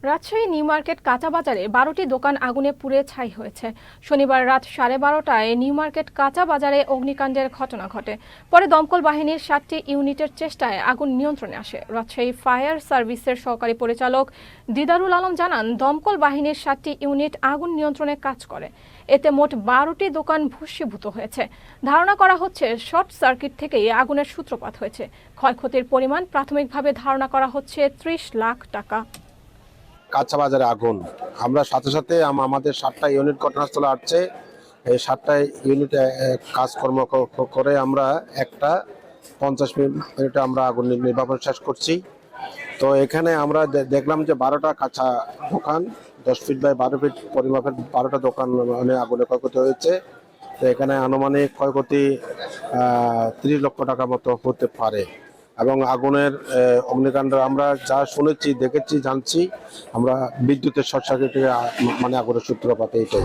Rajshahi new market কাঁচা বাজারে 12টি দোকান আগুনে পুড়ে ছাই হয়েছে। শনিবার রাত 12:30টায় নিউ মার্কেট কাঁচা বাজারে অগ্নিকাণ্ডের ঘটনা ঘটে। পরে দমকল বাহিনীর 7টি ইউনিটের চেষ্টায় আগুন নিয়ন্ত্রণে আসে। রাজশাহী ফায়ার সার্ভিসের সহকারী পরিচালক দিদারুল আলম জানান, দমকল বাহিনীর 7টি ইউনিট আগুন নিয়ন্ত্রণে কাজ করে। এতে মোট 12টি দোকান ভস্মীভূত হয়েছে। ধারণা করা হচ্ছে শর্ট সার্কিট থেকেই আগুনের সূত্রপাত হয়েছে। ক্ষয়ক্ষতির পরিমাণ প্রাথমিকভাবে ধারণা করা হচ্ছে 30 লাখ টাকা। কাঁচা বাজারে আগুন, আমরা সাথে সাথে আমাদের 7টা ইউনিট ঘটনাস্থলে আসছে। এই 7টা ইউনিটে কাজকর্ম করে আমরা 1টা 50 মিনিটে আমরা আগুন নির্বাপন শেষ করছি। তো এখানে আমরা দেখলাম যে 12টা কাঁচা দোকান, 10 ফিট বাই 12 ফিট পরিমাপের 12টা দোকান আগুনে ক্ষয়ক্ষতি হয়েছে। তো এখানে আনুমানিক ক্ষয়ক্ষতি 30 লক্ষ টাকা মতো হতে পারে। এবং আগুনের অগ্নিকাণ্ড আমরা যা শুনেছি, দেখেছি, জানছি, আমরা বিদ্যুতের শর্ট সার্কিট থেকে আগুনের সূত্রপাত এটাই।